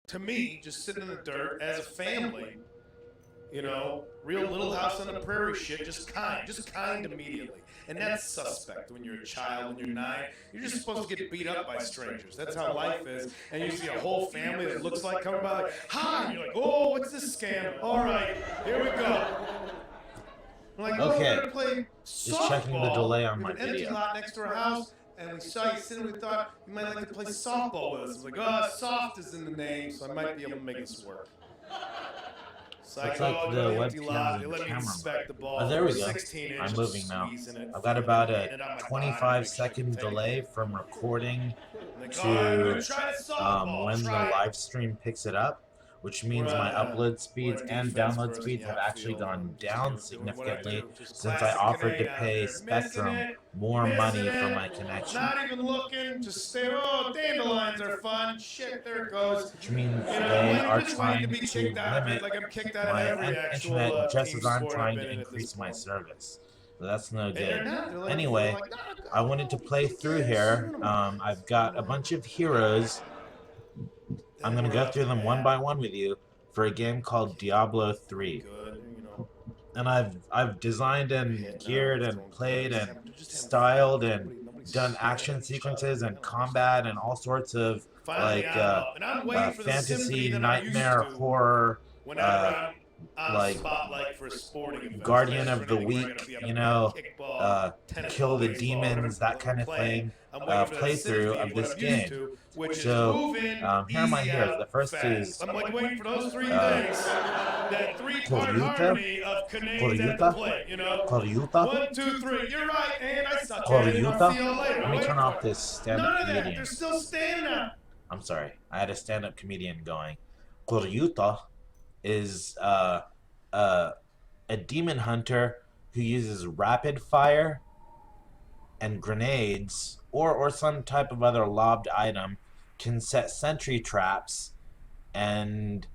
to me, just sitting in the dirt as a family, you know, real Little House on the Prairie shit, just kind immediately. And that's suspect when you're a child, when you're 9. You're just supposed to get beat up by strangers. That's how life is. And you see a whole family that looks like coming by, like, hi, and you're like, oh, what's this scam? All right, here we go. I'm like, oh, we're gonna play softball. Just checking the delay on my we have an empty video. lot next to our house, and we saw you sitting. We thought you might like to play softball with us. I was like, oh, soft is in the name, so I might be able to make this work. So it's like the webcam and the camera. Oh, there we go. I'm moving now. I've got about a 25-second delay from recording to when the live stream picks it up, which means my upload speeds and download speeds have actually gone down significantly since I offered to pay Spectrum more money for my connection. Not even looking, just stay. Oh, dandelions are fun. Shit, there it goes. Which means they are trying to limit my internet just as I'm trying to increase my service. So that's no good. Anyway, I wanted to play through here. I've got a bunch of heroes. I'm going to go through them one by one with you for a game called Diablo 3. And I've designed and geared and played and styled and done action sequences and combat and all sorts of like fantasy, nightmare, horror, like Guardian of the Week, you know, kill the demons, that kind of thing, playthrough of this game. So here are my heroes. The first is Koryuta. Let me turn off this stand-up comedian. I'm sorry, I had a stand-up comedian going. Koryuta is a demon hunter who uses rapid fire and grenades or some type of other lobbed item, can set sentry traps, and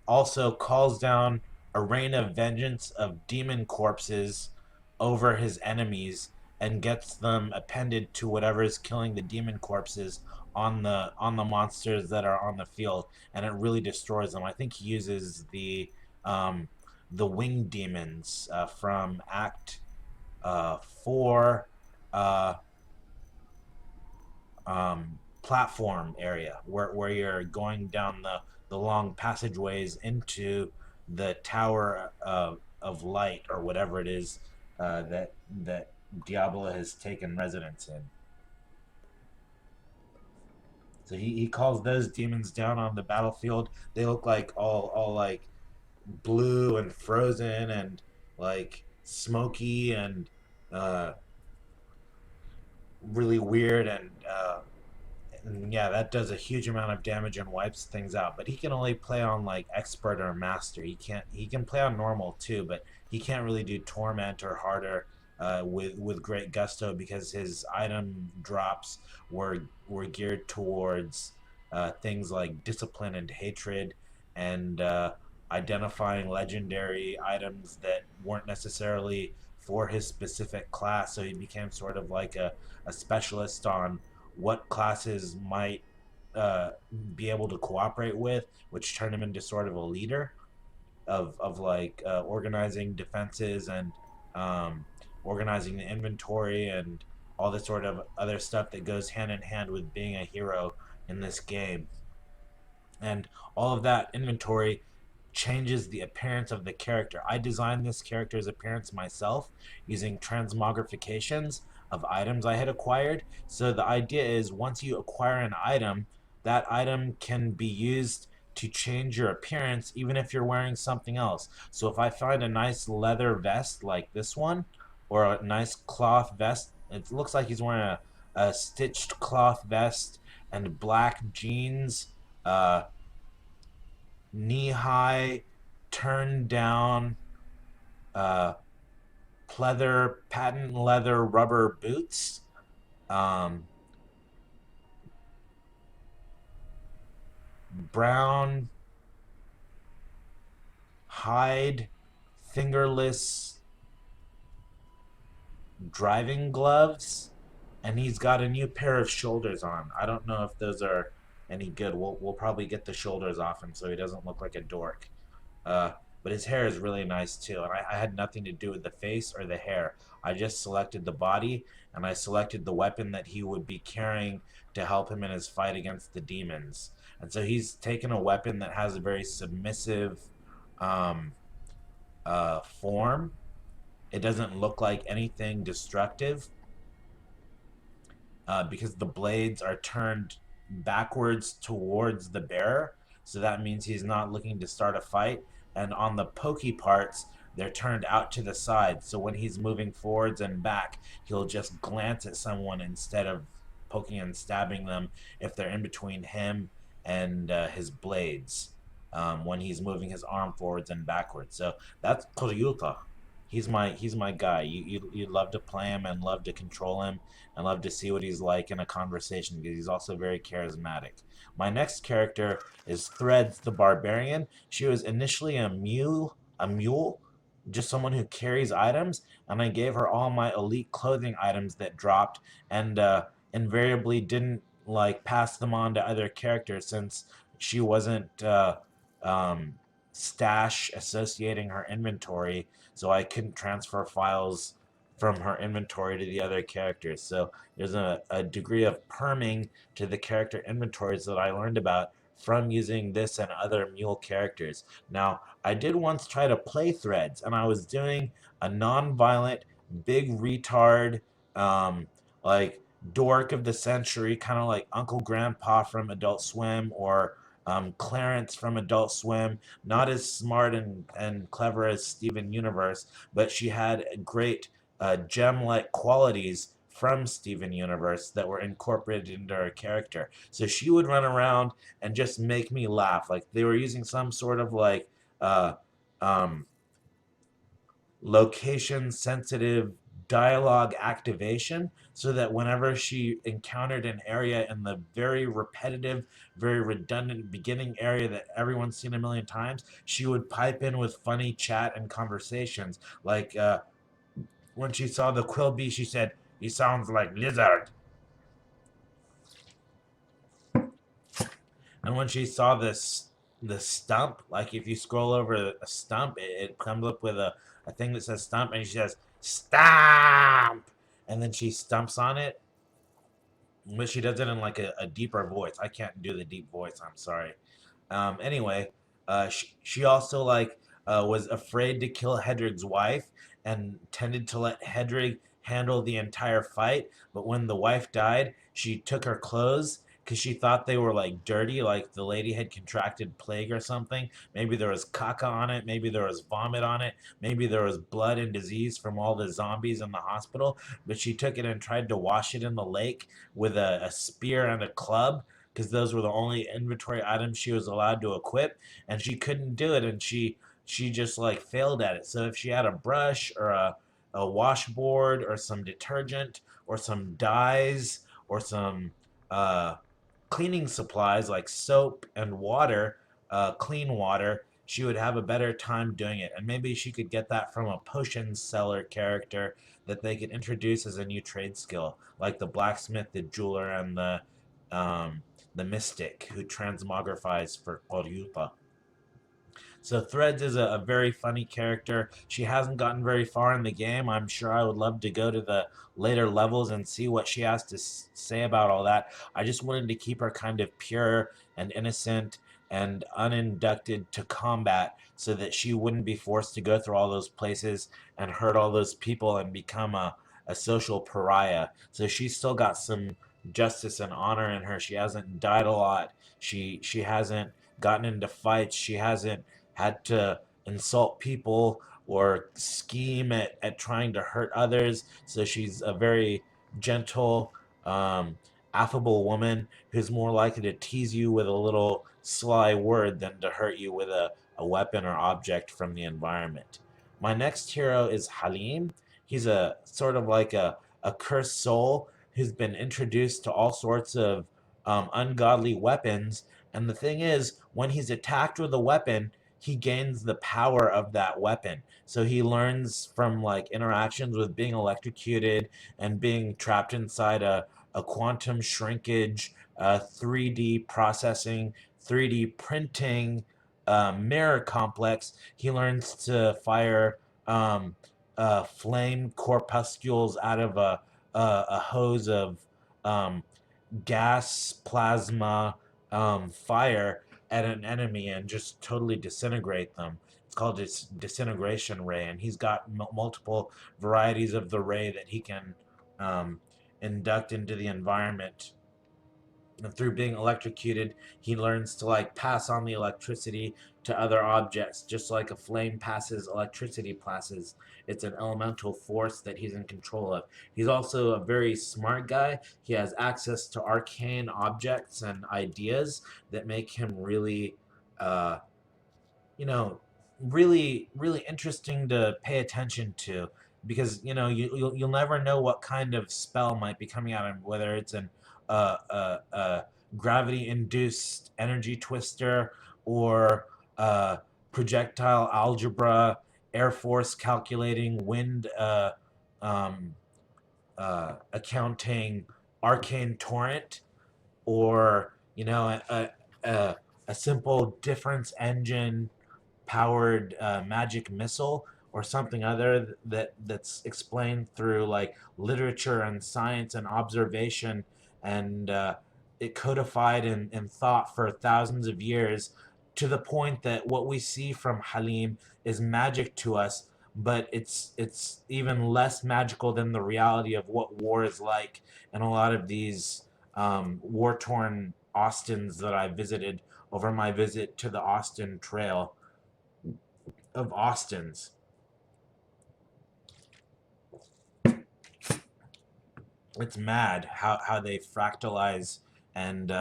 also calls down a rain of vengeance of demon corpses over his enemies and gets them appended to whatever is killing the demon corpses on the monsters that are on the field, and it really destroys them. I think he uses the winged demons from Act 4 platform area where you're going down the long passageways into the Tower of Light, or whatever it is that Diablo has taken residence in. So he calls those demons down on the battlefield. They look like all like blue and frozen and like smoky and really weird, and yeah, that does a huge amount of damage and wipes things out. But he can only play on like expert or master. He can play on normal too, but he can't really do torment or harder with great gusto, because his item drops were geared towards things like discipline and hatred, and identifying legendary items that weren't necessarily for his specific class. So he became sort of like a specialist on what classes might be able to cooperate with, which turned him into sort of a leader of like organizing defenses and organizing the inventory and all this sort of other stuff that goes hand in hand with being a hero in this game. And all of that inventory changes the appearance of the character. I designed this character's appearance myself using transmogrifications of items I had acquired. So the idea is, once you acquire an item, that item can be used to change your appearance even if you're wearing something else. So if I find a nice leather vest like this one, or a nice cloth vest, it looks like he's wearing a stitched cloth vest and black jeans, knee-high, turned down, patent leather rubber boots, brown hide fingerless driving gloves, and he's got a new pair of shoulders on. I don't know if those are any good. We'll probably get the shoulders off him so he doesn't look like a dork. Uh, but his hair is really nice too, and I had nothing to do with the face or the hair. I just selected the body, and I selected the weapon that he would be carrying to help him in his fight against the demons. And so he's taken a weapon that has a very submissive um, form. It doesn't look like anything destructive because the blades are turned backwards towards the bearer. So that means he's not looking to start a fight. And on the pokey parts, they're turned out to the side. So when he's moving forwards and back, he'll just glance at someone instead of poking and stabbing them if they're in between him and his blades when he's moving his arm forwards and backwards. So that's Koryuta. He's my guy. You love to play him and love to control him and love to see what he's like in a conversation because he's also very charismatic. My next character is Threads the Barbarian. She was initially a mule, just someone who carries items, and I gave her all my elite clothing items that dropped, and invariably didn't like pass them on to other characters since she wasn't um, stash associating her inventory, so I couldn't transfer files from her inventory to the other characters. So there's a degree of perming to the character inventories that I learned about from using this and other mule characters. Now, I did once try to play Threads, and I was doing a non-violent, big retard, um, like dork of the century, kind of like Uncle Grandpa from Adult Swim or Clarence from Adult Swim. Not as smart and clever as Steven Universe, but she had great gem-like qualities from Steven Universe that were incorporated into her character. So she would run around and just make me laugh. Like they were using some sort of like uh, um, location sensitive dialogue activation so that whenever she encountered an area in the very repetitive, very redundant beginning area that everyone's seen a million times, she would pipe in with funny chat and conversations. Like when she saw the Quilby, she said, "He sounds like lizard." And when she saw the stump, like if you scroll over a stump, it comes up with a thing that says stump, and she says stomp, and then she stumps on it. But she does it in like a deeper voice. I can't do the deep voice. I'm sorry. Anyway, she also like was afraid to kill Hedrig's wife and tended to let Hedrig handle the entire fight. But when the wife died, she took her clothes because she thought they were like dirty, like the lady had contracted plague or something. Maybe there was caca on it, maybe there was vomit on it, maybe there was blood and disease from all the zombies in the hospital. But she took it and tried to wash it in the lake with a spear and a club because those were the only inventory items she was allowed to equip, and she couldn't do it, and she just like failed at it. So if she had a brush or a washboard or some detergent or some dyes or some uh, cleaning supplies like soap and water, clean water, she would have a better time doing it. And maybe she could get that from a potion seller character that they could introduce as a new trade skill, like the blacksmith, the jeweler, and the mystic who transmogrifies for Koryuta. So Threads is a very funny character. She hasn't gotten very far in the game. I'm sure I would love to go to the later levels and see what she has to say about all that. I just wanted to keep her kind of pure and innocent and uninducted to combat so that she wouldn't be forced to go through all those places and hurt all those people and become a social pariah. So she's still got some justice and honor in her. She hasn't died a lot. She hasn't gotten into fights. She hasn't had to insult people or scheme at trying to hurt others. So she's a very gentle, um, affable woman who's more likely to tease you with a little sly word than to hurt you with a weapon or object from the environment. My next hero is Halim. He's a sort of like a cursed soul who's been introduced to all sorts of ungodly weapons. And the thing is, when he's attacked with a weapon, he gains the power of that weapon. So he learns from like interactions with being electrocuted and being trapped inside a quantum shrinkage, 3D processing, 3D printing, mirror complex. He learns to fire flame corpuscles out of a hose of um, gas, plasma, fire at an enemy and just totally disintegrate them. It's called this disintegration ray, and he's got multiple varieties of the ray that he can um, induct into the environment. And through being electrocuted, he learns to like pass on the electricity to other objects, just like a flame passes electricity passes. It's an elemental force that he's in control of. He's also a very smart guy. He has access to arcane objects and ideas that make him really uh, you know, really interesting to pay attention to, because you'll never know what kind of spell might be coming out of him, whether it's an gravity induced energy twister, or projectile algebra, air force calculating, wind um, accounting, arcane torrent, or a simple difference engine powered magic missile, or something other that's explained through like literature and science and observation, and it codified in thought for thousands of years, to the point that what we see from Halim is magic to us, but it's even less magical than the reality of what war is like in a lot of these war torn Austins that I visited over my visit to the Austin Trail of Austins. It's mad how they fractalize and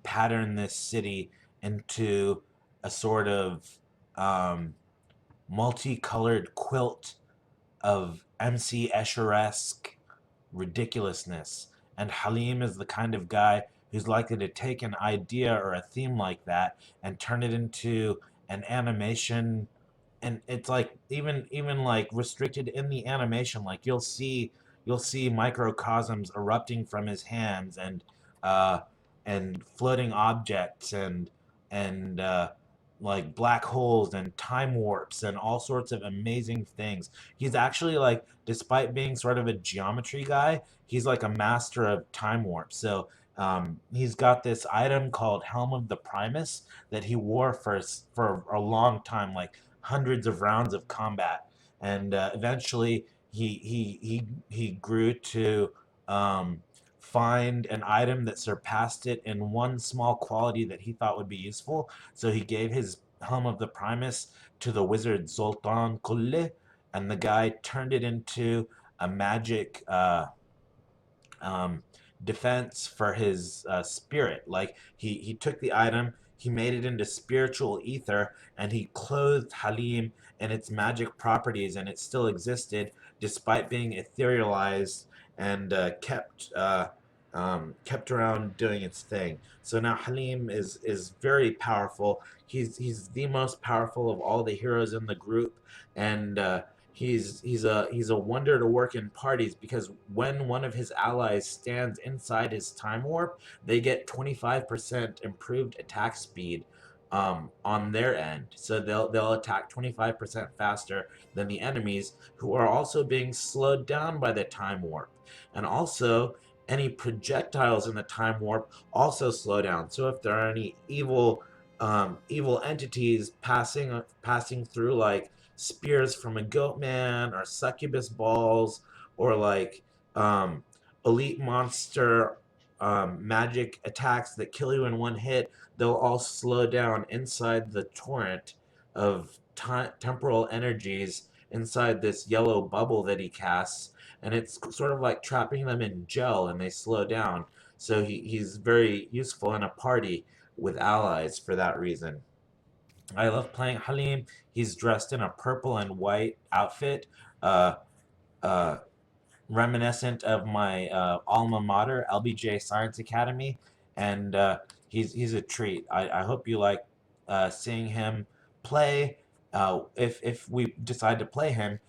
pattern this city into a sort of multicolored quilt of MC Escher-esque ridiculousness. And Halim is the kind of guy who's likely to take an idea or a theme like that and turn it into an animation. And it's like even like restricted in the animation, like you'll see microcosms erupting from his hands, uh and floating objects, and like black holes and time warps and all sorts of amazing things. He's actually, like, despite being sort of a geometry guy, he's like a master of time warp. So he's got this item called Helm of the Primus that he wore for a long time, like hundreds of rounds of combat, and eventually he grew to um, find an item that surpassed it in one small quality that he thought would be useful. So he gave his Helm of the Primus to the wizard Zoltan Kulle, and the guy turned it into a magic um, defense for his spirit. Like he took the item, he made it into spiritual ether, and he clothed Halim in its magic properties, and it still existed despite being etherealized, and kept around doing its thing. So now Halim is very powerful. He's the most powerful of all the heroes in the group, and he's a wonder to work in parties, because when one of his allies stands inside his time warp, they get 25% improved attack speed on their end. So they'll attack 25% faster than the enemies, who are also being slowed down by the time warp. And also, any projectiles in the time warp also slow down. So if there are any evil entities passing through, like spears from a goat man, or succubus balls, or like um, elite monster magic attacks that kill you in one hit, they'll all slow down inside the torrent of temporal energies inside this yellow bubble that he casts, and it's sort of like trapping them in gel, and they slow down. So he's very useful in a party with allies for that reason. I love playing Halim. He's dressed in a purple and white outfit, uh, uh, reminiscent of my alma mater, LBJ Science Academy, and he's a treat. I hope you like seeing him play. If we decide to play him,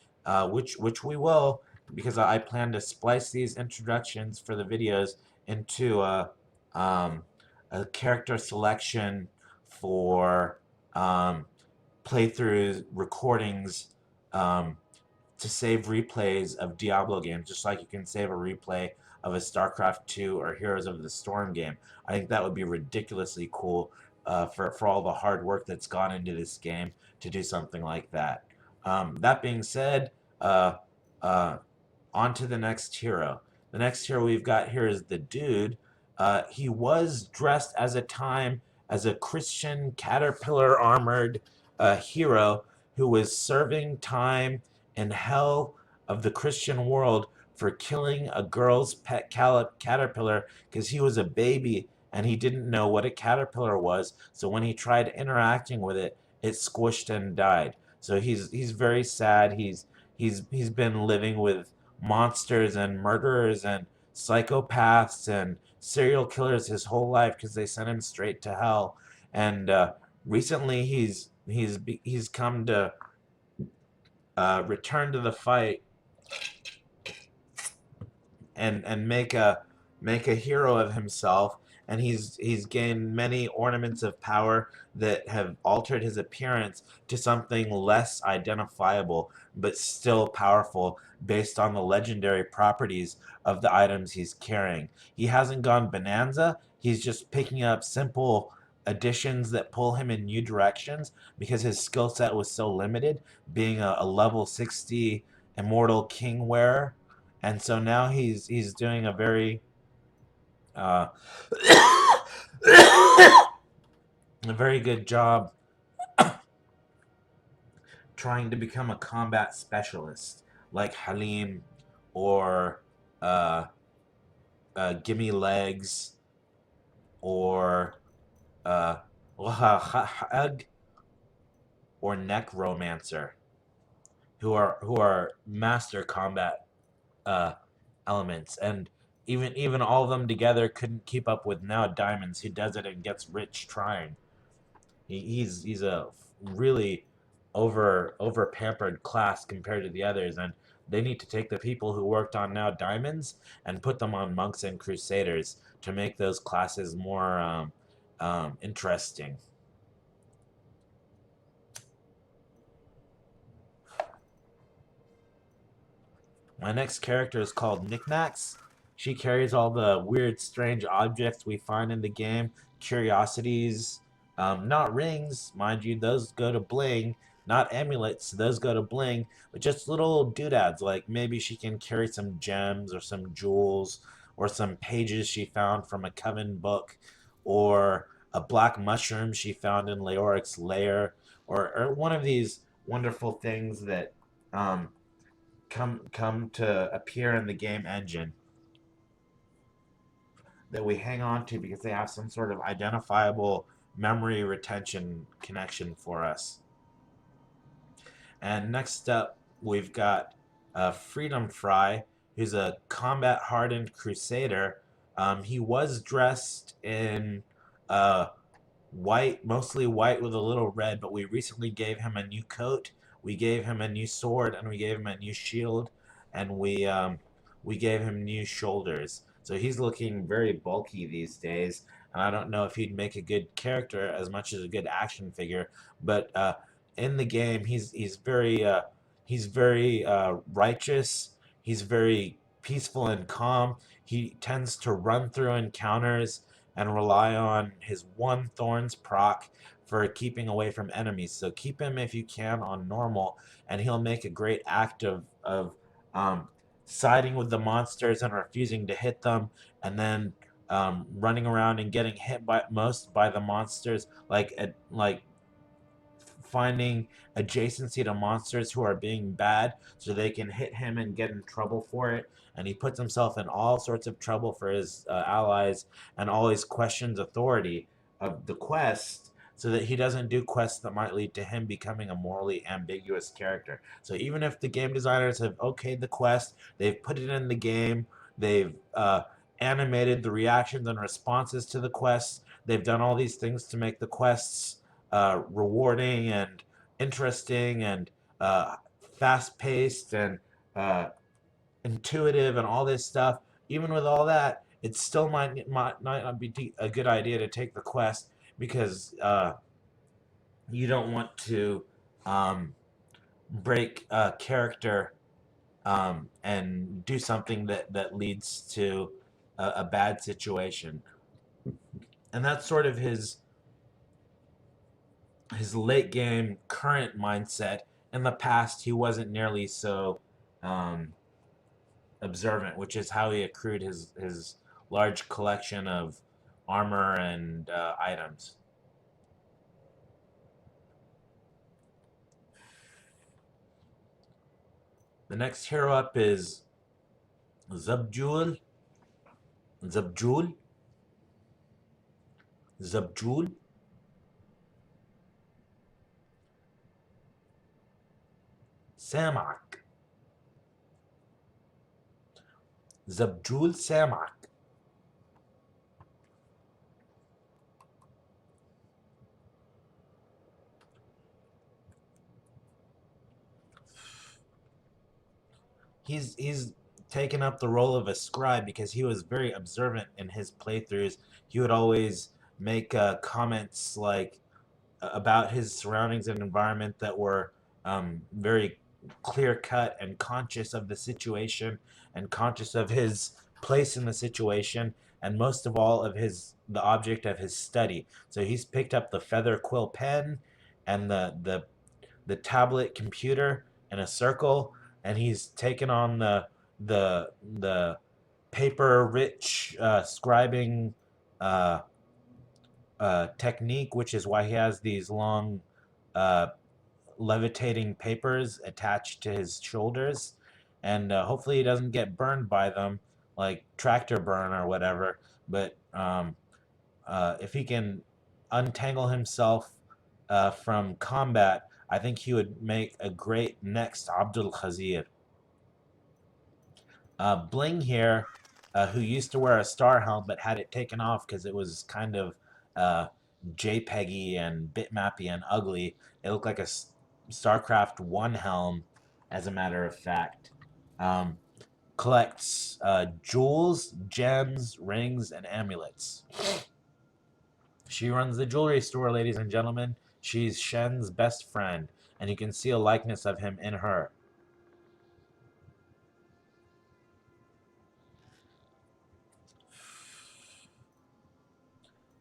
which we will, because I plan to splice these introductions for the videos into um, a character selection for playthroughs, recordings, um, to save replays of Diablo games, just like you can save a replay of a StarCraft 2 or Heroes of the Storm game. I think that would be ridiculously cool for all the hard work that's gone into this game to do something like that. That being said, uh, uh, on to the next hero. The next hero we've got here is the dude. He was dressed as a time as a Christian caterpillar armored hero who was serving time in hell of the Christian world for killing a girl's pet caterpillar because he was a baby and he didn't know what a caterpillar was. So when he tried interacting with it, it squished and died. So he's very sad. He's been living with monsters and murderers and psychopaths and serial killers his whole life because they sent him straight to hell. And recently, he's come to return to the fight and make a hero of himself. And he's gained many ornaments of power that have altered his appearance to something less identifiable but still powerful based on the legendary properties of the items he's carrying. He hasn't gone bonanza, he's just picking up simple additions that pull him in new directions because his skill set was so limited, being a level 60 Immortal King wearer. And so now he's doing a very uh, a very good job trying to become a combat specialist like Halim or uh, Gimme Legs or uh, Khah2ag or Necromancer, who are master combat uh, elements, and even all of them together couldn't keep up with now Diamonds, who does it and gets rich trying. He's a really over pampered class compared to the others, and they need to take the people who worked on now Diamonds and put them on Monks and Crusaders to make those classes more interesting. My next character is called Knickknacks. She carries all the weird, strange objects we find in the game, curiosities, not rings, mind you, those go to bling, not amulets, those go to bling, but just little doodads, like maybe she can carry some gems or some jewels or some pages she found from a coven book or a black mushroom she found in Leoric's lair or one of these wonderful things that um, come to appear in the game engine that we hang on to because they have some sort of identifiable memory retention connection for us. And next up, we've got Freedom Fry, who's a combat hardened crusader. He was dressed in white, mostly white with a little red, but we recently gave him a new coat. We gave him a new sword, and we gave him a new shield, and we gave him new shoulders. So he's looking very bulky these days, and I don't know if he'd make a good character as much as a good action figure. But in the game, he's very righteous. He's very peaceful and calm. He tends to run through encounters and rely on his one thorns proc for keeping away from enemies. So keep him if you can on normal, and he'll make a great act of um, siding with the monsters and refusing to hit them, and then running around and getting hit by the monsters, like finding adjacency to monsters who are being bad so they can hit him and get in trouble for it. And he puts himself in all sorts of trouble for his allies and always questions authority of the quest so that he doesn't do quests that might lead to him becoming a morally ambiguous character. So even if the game designers have okayed the quest, they've put it in the game, they've animated the reactions and responses to the quests, they've done all these things to make the quests rewarding and interesting and fast paced and uh, intuitive and all this stuff. Even with all that, it still might not be a good idea to take the quest because you don't want to um, break character and do something that leads to a bad situation. And that's sort of his late game current mindset. In the past, he wasn't nearly so um, observant, which is how he accrued his large collection of armor and items. The next hero up is Zubdeul. Zubdeul. Zubdeul. Samak. Zubdeul Samak. He's taken up the role of a scribe because he was very observant in his playthroughs. He would always make comments like about his surroundings and environment that were very clear cut and conscious of the situation and conscious of his place in the situation and most of all of the object of his study. So he's picked up the feather quill pen and the tablet computer in a circle, and he's taken on the paper rich scribing uh, technique, which is why he has these long uh, levitating papers attached to his shoulders, and hopefully he doesn't get burned by them, like tractor burn or whatever. But if he can untangle himself from combat, I think he would make a great next Abdul Khazir. Bling here, who used to wear a star helm but had it taken off because it was kind of uh, JPEGy and bitmappy and ugly. It looked like a StarCraft 1 helm, as a matter of fact. Um, Collects jewels, gems, rings, and amulets. She runs the jewelry store, ladies and gentlemen. She's Shen's best friend, and you can see a likeness of him in her.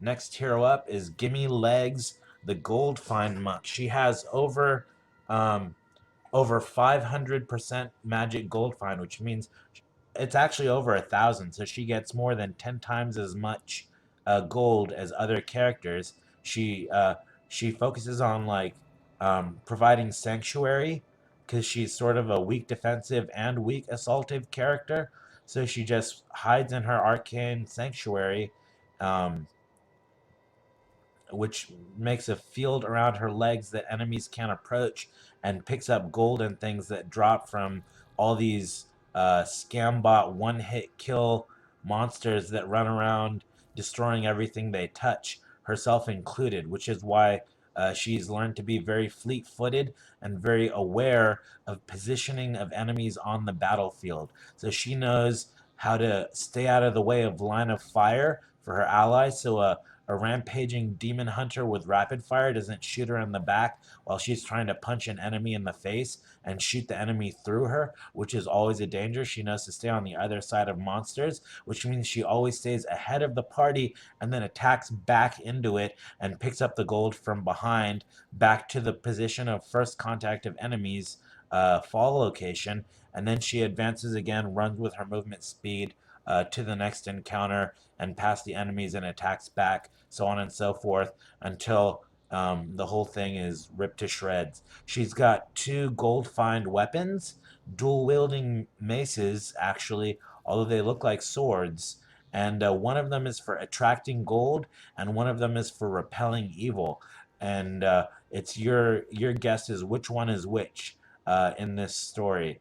Next hero up is Gimme Legs, the Gold Find Monk. She has over 500% magic gold find, which means it's actually over 1,000. So she gets more than 10 times as much gold as other characters. She focuses on like providing sanctuary because she's sort of a weak defensive and weak assaultive character. So she just hides in her arcane sanctuary. Which makes a field around her legs that enemies can't approach, and picks up gold and things that drop from all these scam bot one hit kill monsters that run around destroying everything they touch, herself included, which is why she's learned to be very fleet footed and very aware of positioning of enemies on the battlefield. So she knows how to stay out of the way of line of fire for her allies. So a rampaging demon hunter with rapid fire doesn't shoot her in the back while she's trying to punch an enemy in the face and shoot the enemy through her, which is always a danger. She knows to stay on the other side of monsters, which means she always stays ahead of the party and then attacks back into it and picks up the gold from behind back to the position of first contact of enemies fall location. And then she advances again, runs with her movement speed to the next encounter and past the enemies and attacks back, so on and so forth, until the whole thing is ripped to shreds. She's got 2 gold find weapons, dual wielding maces, actually, although they look like swords. And one of them is for attracting gold, and one of them is for repelling evil. And it's your guess is which one is which in this story.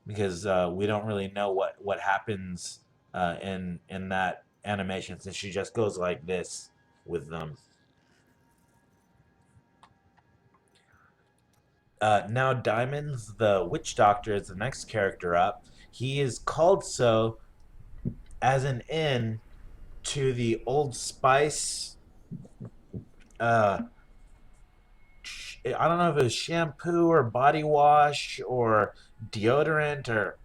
Because we don't really know what happens in that animation, since she just goes like this with them. Now Diamonds, the witch doctor, is the next character up. He is called so as an in to the Old Spice. Uh, I don't know if it was shampoo or body wash or deodorant or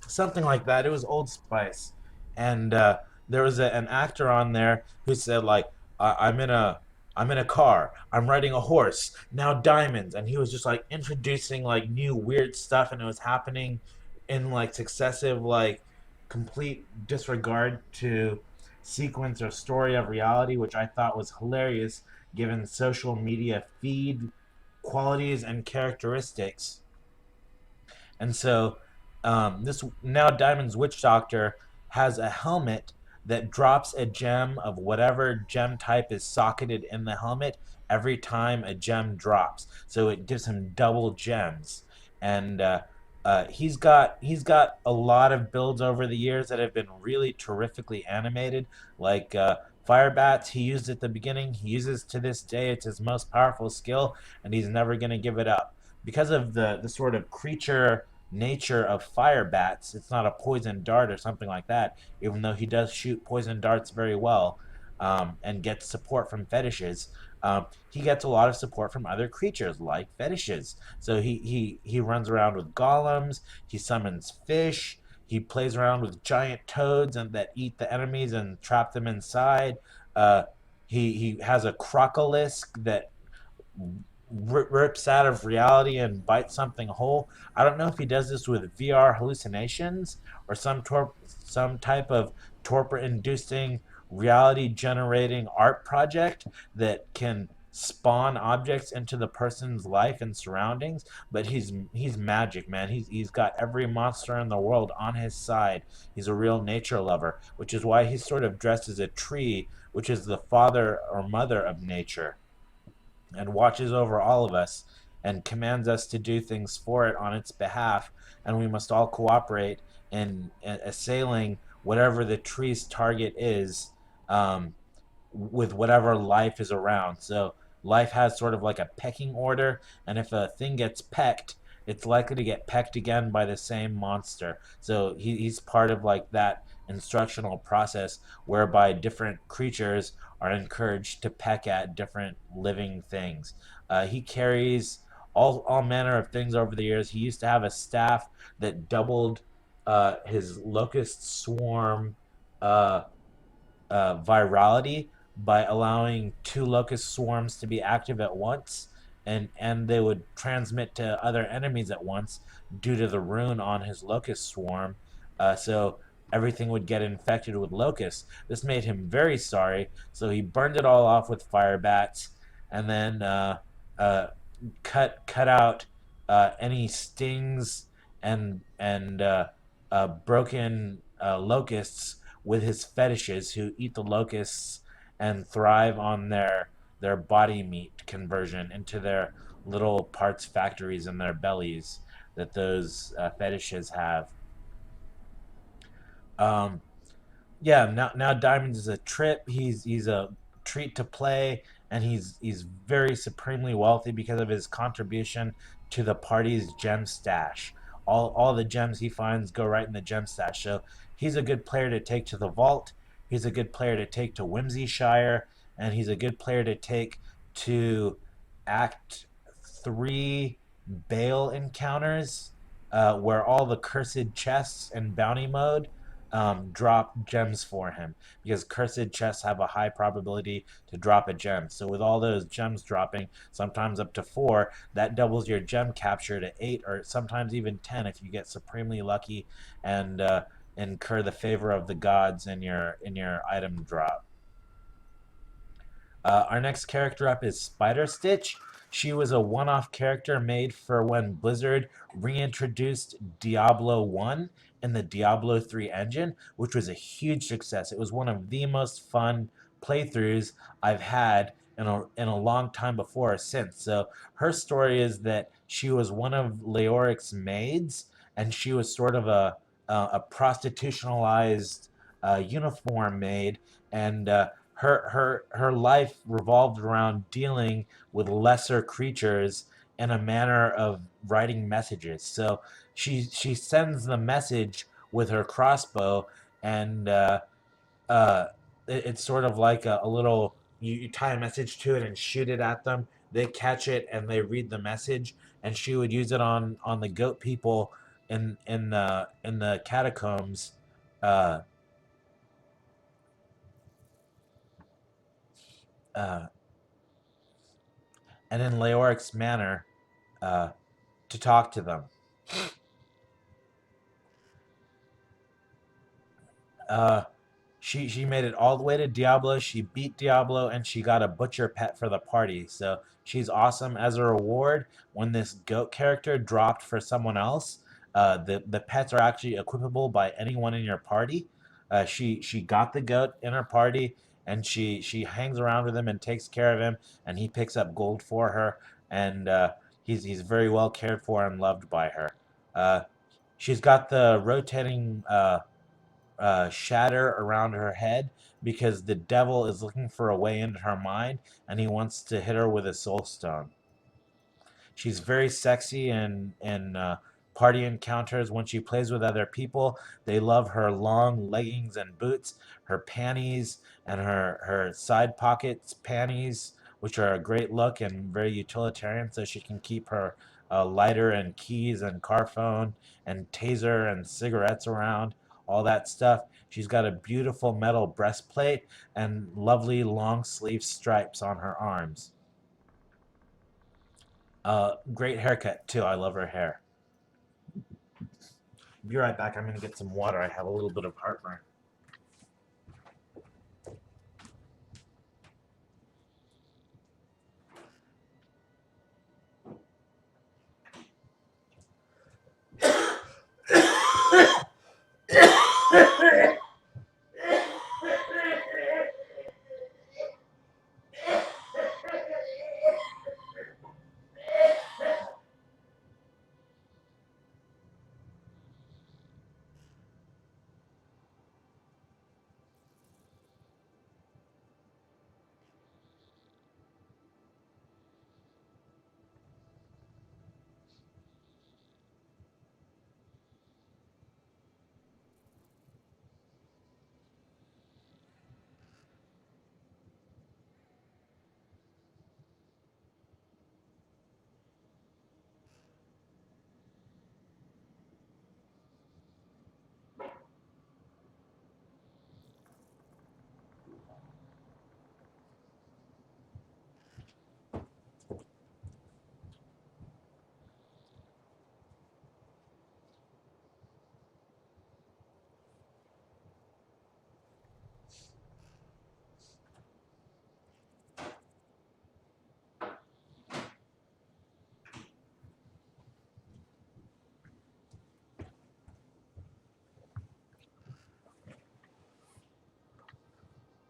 something like that. It was Old Spice, and there was an actor on there who said like, "I'm in a car. I'm riding a horse. Now diamonds," and he was just like introducing like new weird stuff, and it was happening in like successive like complete disregard to sequence or story of reality, which I thought was hilarious given social media feed qualities and characteristics. And so this now Diamond's Witch Doctor has a helmet that drops a gem of whatever gem type is socketed in the helmet every time a gem drops. So it gives him double gems, and he's got a lot of builds over the years that have been really terrifically animated, like. Fire Bats, he used at the beginning, he uses to this day. It's his most powerful skill, and he's never going to give it up. Because of the sort of creature nature of fire bats. It's not a poison dart or something like that, even though he does shoot poison darts very well, and gets support from fetishes. He gets a lot of support from other creatures like fetishes. So he runs around with golems. He summons fish. He plays around with giant toads and that eat the enemies and trap them inside. Uh, he has a crocolisk that rips out of reality and bites something whole. I don't know if he does this with VR hallucinations or some type of torpor-inducing reality-generating art project that can spawn objects into the person's life and surroundings. But he's magic, man. He's got every monster in the world on his side. He's a real nature lover, which is why he's sort of dressed as a tree, which is the father or mother of nature, and watches over all of us and commands us to do things for it on its behalf, and we must all cooperate in assailing whatever the tree's target is, um, with whatever life is around. So life has sort of like a pecking order, and if a thing gets pecked, it's likely to get pecked again by the same monster. So he's part of like that instructional process whereby different creatures are encouraged to peck at different living things. He carries all manner of things over the years. He used to have a staff that doubled his locust swarm uh, virality by allowing two locust swarms to be active at once, and they would transmit to other enemies at once due to the rune on his locust swarm. So everything would get infected with locusts. This made him very sorry, so he burned it all off with fire bats, and then uh, cut out any stings and broken locusts with his fetishes, who eat the locusts and thrive on their body meat conversion into their little parts factories in their bellies that those fetishes have. Um, yeah, now Diamonds is a trip. He's a treat to play, and he's very supremely wealthy because of his contribution to the party's gem stash. All the gems he finds go right in the gem stash. So he's a good player to take to the vault. He's a good player to take to Whimsyshire, and he's a good player to take to Act Three Bale encounters, where all the cursed chests and bounty mode drop gems for him, because cursed chests have a high probability to drop a gem. So with all those gems dropping, sometimes up to 4, that doubles your gem capture to 8, or sometimes even 10 if you get supremely lucky and incur the favor of the gods in your item drop. Our next character up is Spider Stitch. She was a one-off character made for when Blizzard reintroduced Diablo 1 in the Diablo 3 engine, which was a huge success. It was one of the most fun playthroughs I've had in a long time before or since. So her story is that she was one of Leoric's maids, and she was sort of a prostitutionalized uniform maid, and her life revolved around dealing with lesser creatures in a manner of writing messages. So she sends the message with her crossbow, and uh, it's sort of like a little, you tie a message to it and shoot it at them. They catch it and they read the message, and she would use it on the goat people in the catacombs. Uh, uh, and in Leoric's manner, uh, to talk to them. Uh, she made it all the way to Diablo. She beat Diablo, and she got a butcher pet for the party. So she's awesome. As a reward, when this goat character dropped for someone else, the pets are actually equipable by anyone in your party. She got the goat in her party, and she hangs around with him and takes care of him, and he picks up gold for her, and he's very well cared for and loved by her. Uh, she's got the rotating shatter around her head because the devil is looking for a way into her mind, and he wants to hit her with a soul stone. She's very sexy in party encounters. When she plays with other people, they love her long leggings and boots, her panties, and her side pockets panties, which are a great look and very utilitarian, so she can keep her lighter and keys and car phone and taser and cigarettes around, all that stuff. She's got a beautiful metal breastplate and lovely long sleeve stripes on her arms. Great haircut too. I love her hair. Be right back. I'm gonna get some water. I have a little bit of heartburn.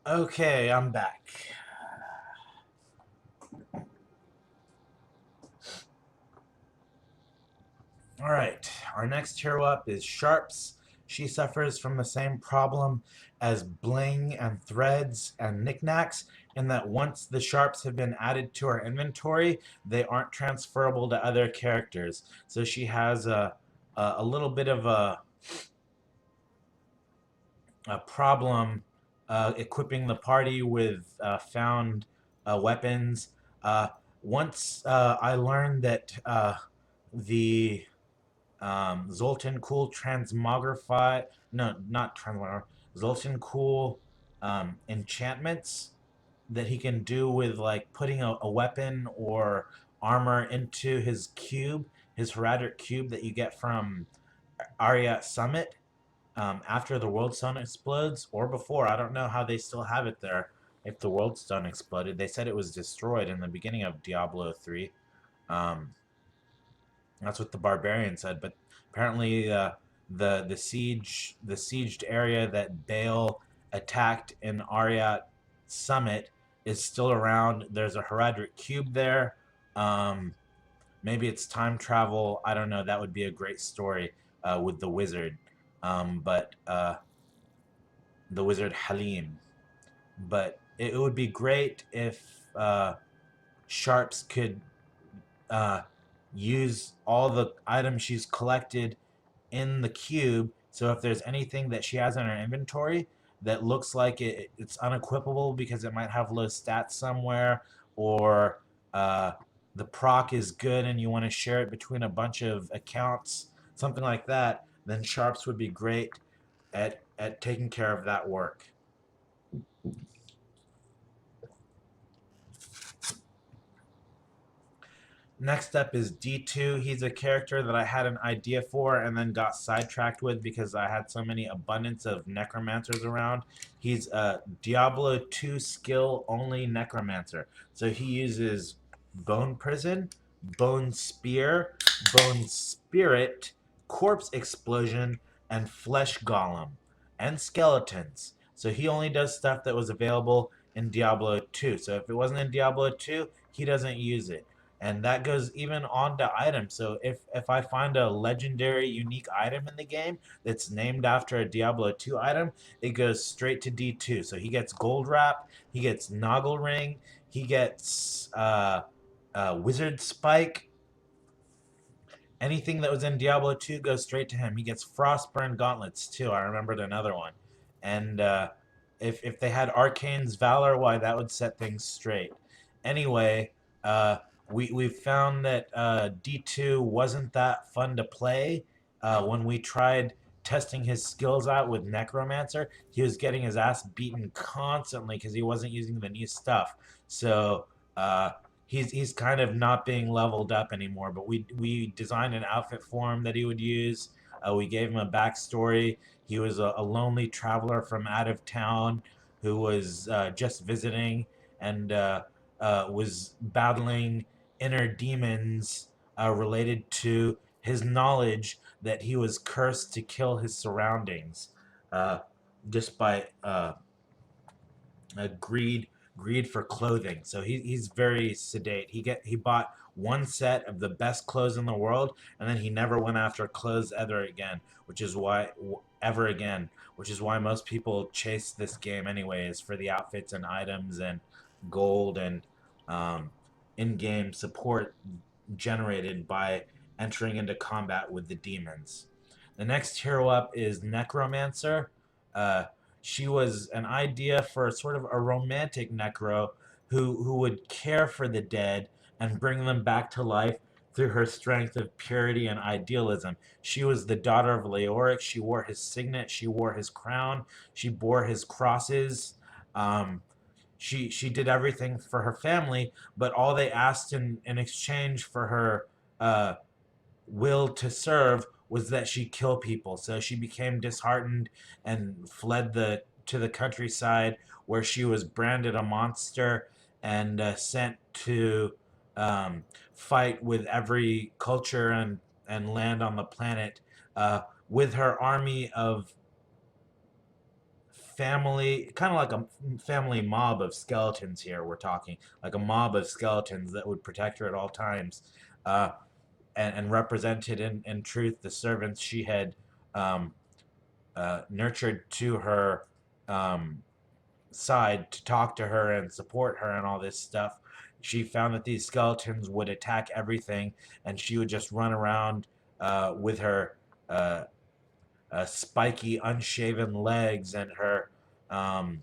Okay, I'm back. All right, our next hero up is Sharps. She suffers from the same problem as Bling and Threads and Knickknacks, in that once the Sharps have been added to her inventory, they aren't transferable to other characters. So she has a little bit of a problem equipping the party with found weapons. Uh, once I learned that the Zoltan Cool transmogrify, no, not transmogrify, Zoltan Cool enchantments that he can do with like putting a weapon or armor into his cube, his heraldic cube that you get from Ariat Summit after the World Stone explodes, or before. I don't know how they still have it there if the World Stone exploded. They said it was destroyed in the beginning of Diablo 3. Um, that's what the barbarian said, but apparently the sieged area that Bale attacked in Ariat Summit is still around. There's a heraldic cube there. Um, Maybe it's time travel. I don't know. That would be a great story with the wizard. But the wizard Halim. But it would be great if Sharps could use all the items she's collected in the cube. So if there's anything that she has in her inventory that looks like it's unequipable because it might have low stats somewhere, or uh, the proc is good and you want to share it between a bunch of accounts, something like that, then Sharps would be great at taking care of that work. Next up is D2. He's a character that I had an idea for and then got sidetracked with because I had so many abundance of necromancers around. He's a Diablo 2 skill only necromancer. So he uses Bone Prison, Bone Spear, Bone Spirit, Corpse Explosion, and Flesh Golem, and Skeletons. So he only does stuff that was available in Diablo 2. So if it wasn't in Diablo 2, he doesn't use it, and that goes even on to items. So if I find a legendary unique item in the game that's named after a Diablo 2 item, it goes straight to D2. So he gets gold wrap, he gets Noggle ring, he gets wizard spike. Anything that was in Diablo 2 goes straight to him. He gets Frostburn gauntlets too. I remembered another one. And if they had Arcane's Valor, why, that would set things straight. Anyway, uh, we found that D2 wasn't that fun to play. When we tried testing his skills out with Necromancer, he was getting his ass beaten constantly because he wasn't using the new stuff. So he's kind of not being leveled up anymore. But we designed an outfit for him that he would use. We gave him a backstory. He was a lonely traveler from out of town who was just visiting, and was battling inner demons related to his knowledge that he was cursed to kill his surroundings, uh, just by greed for clothing. So he's very sedate. He bought one set of the best clothes in the world, and then he never went after clothes ever again, which is why most people chase this game anyways, for the outfits and items and gold and um, in-game support generated by entering into combat with the demons. The next hero up is Necromancer. Uh, she was an idea for sort of a romantic necro who would care for the dead and bring them back to life through her strength of purity and idealism. She was the daughter of Leoric. She wore his signet. She wore his crown. She bore his crosses. Um, she did everything for her family, but all they asked in exchange for her uh, will to serve was that she kill people. So she became disheartened and fled to the countryside, where she was branded a monster and sent to fight with every culture and land on the planet, with her army of family, kind of like a family mob of skeletons. Here we're talking like a mob of skeletons that would protect her at all times. And represented in truth the servants she had um, nurtured to her side to talk to her and support her and all this stuff. She found that these skeletons would attack everything, and she would just run around with her uh, spiky, unshaven legs and um,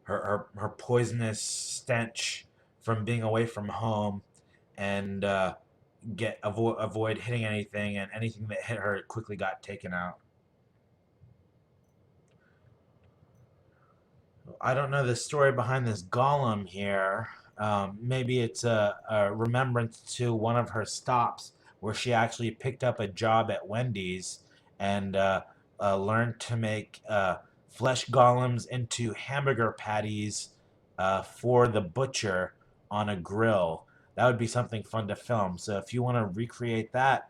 her poisonous stench from being away from home, and avoid hitting anything, and anything that hit her quickly got taken out. I don't know the story behind this golem here. Maybe it's a remembrance to one of her stops where she actually picked up a job at Wendy's and learned to make flesh golems into hamburger patties for the butcher on a grill. That would be something fun to film. So if you want to recreate that,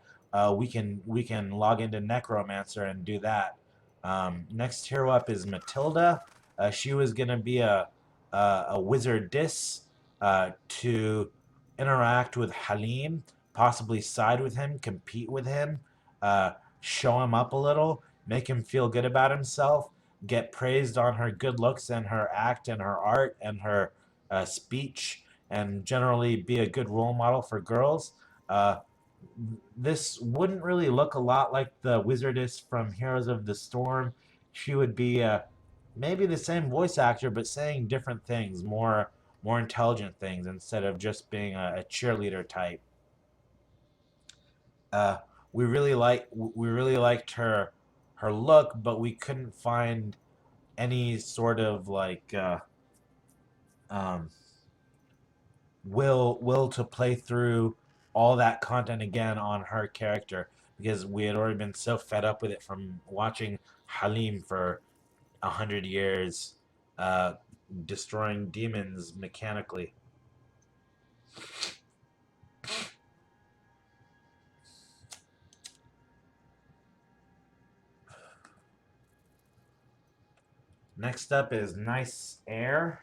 we can log into Necromancer and do that. Next hero up is Matilda. She was going to be a wizardess to interact with Halim, possibly side with him, compete with him, uh, show him up a little, make him feel good about himself, get praised on her good looks and her act and her art and her speech, and generally be a good role model for girls. Uh, this wouldn't really look a lot like the wizardess from Heroes of the Storm. She would be maybe the same voice actor, but saying different things, more intelligent things instead of just being a cheerleader type. Uh, we really liked her look, but we couldn't find any sort of like um, will to play through all that content again on her character because we had already been so fed up with it from watching Halim for 100 years, uh, destroying demons mechanically. Next up is Nice Air.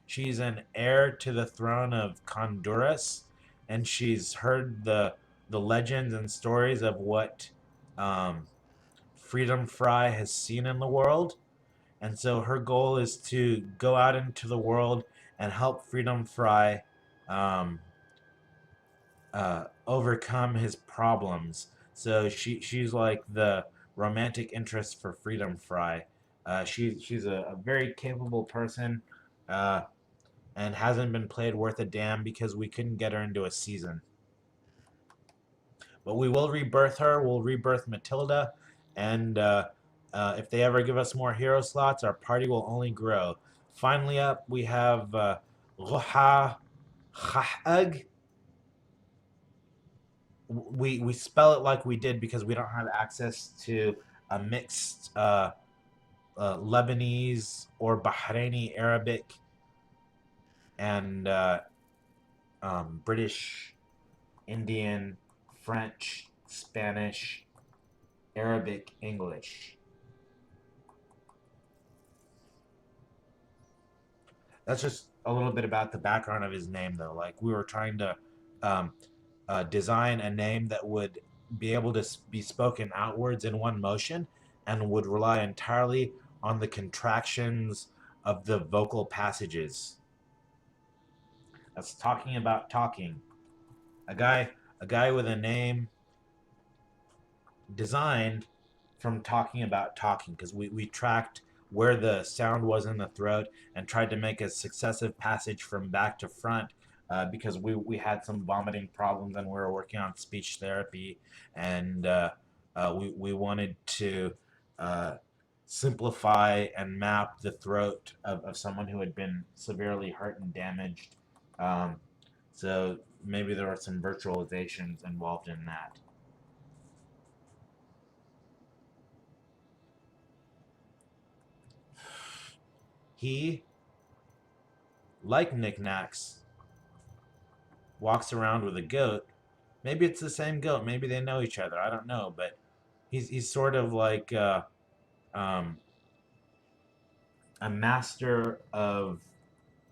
She's an heir to the throne of Honduras, and she's heard the legends and stories of what um, Freedom Fry has seen in the world. And so her goal is to go out into the world and help Freedom Fry um, overcome his problems. So she's like the romantic interest for Freedom Fry. She's a very capable person uh, and hasn't been played worth a damn because we couldn't get her into a season. But we will rebirth her. We'll rebirth Matilda, and if they ever give us more hero slots, our party will only grow. Finally, up we have Khah2ag. We spell it like we did because we don't have access to a mixed Lebanese or Bahraini Arabic and British, Indian, French, Spanish, Arabic, English. That's just a little bit about the background of his name, though. Like we were trying to um, design a name that would be able to be spoken outwards in one motion and would rely entirely on the contractions of the vocal passages. That's talking about talking. A guy, a guy with a name designed from talking about talking because we tracked where the sound was in the throat and tried to make a successive passage from back to front because we had some vomiting problems and we were working on speech therapy and we wanted to uh, simplify and map the throat of someone who had been severely hurt and damaged. Um, so maybe there were some virtualizations involved in that. He, like knickknacks, walks around with a goat. Maybe it's the same goat. Maybe they know each other. I don't know, but he's sort of like um, a master of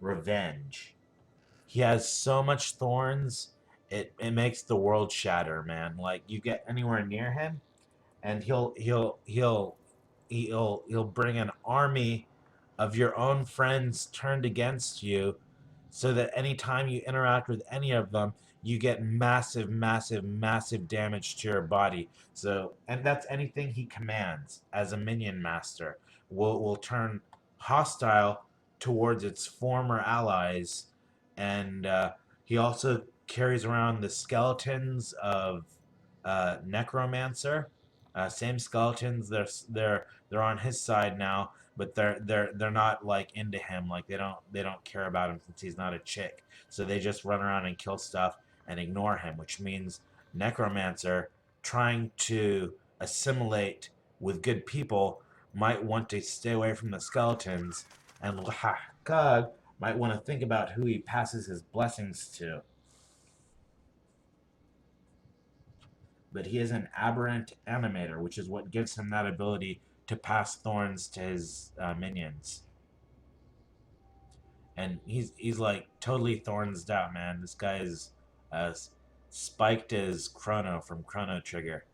revenge. He has so much thorns, it makes the world shatter, man. Like you get anywhere near him, and he'll bring an army of your own friends turned against you so that anytime you interact with any of them, you get massive, massive, massive damage to your body. So, and that's anything he commands as a minion master will turn hostile towards its former allies, and he also carries around the skeletons of Necromancer. Same skeletons. They're on his side now, but they're not like into him. Like they don't care about him since he's not a chick. So they just run around and kill stuff and ignore him, which means Necromancer trying to assimilate with good people might want to stay away from the skeletons, and Khah2ag might want to think about who he passes his blessings to. But he is an aberrant animator, which is what gives him that ability to pass thorns to his minions. And he's like totally thorns out, man. This guy is uh, spiked as Chrono from Chrono Trigger.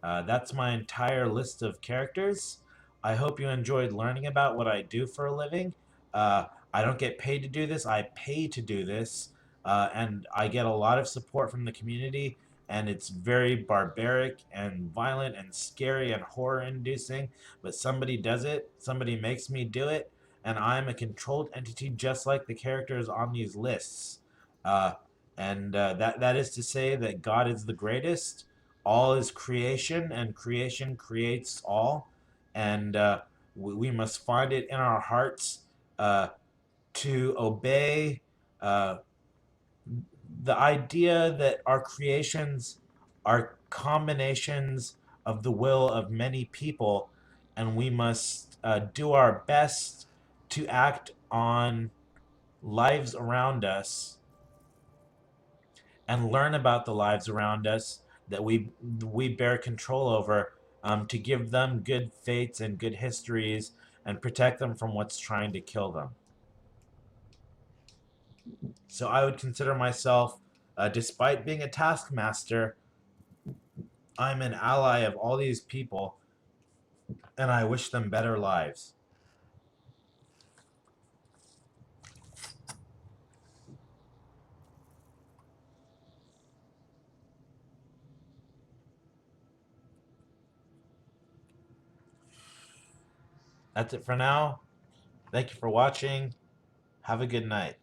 That's my entire list of characters. I hope you enjoyed learning about what I do for a living. Uh, I don't get paid to do this. I pay to do this, and I get a lot of support from the community. And it's very barbaric and violent and scary and horror-inducing. But somebody does it. Somebody makes me do it, and I'm a controlled entity, just like the characters on these lists. Uh, and that is to say that God is the greatest. All is creation, and creation creates all. And we must find it in our hearts. To obey uh, the idea that our creations are combinations of the will of many people, and we must do our best to act on lives around us and learn about the lives around us that we bear control over, to give them good fates and good histories and protect them from what's trying to kill them. So I would consider myself, despite being a taskmaster, I'm an ally of all these people, and I wish them better lives. That's it for now. Thank you for watching. Have a good night.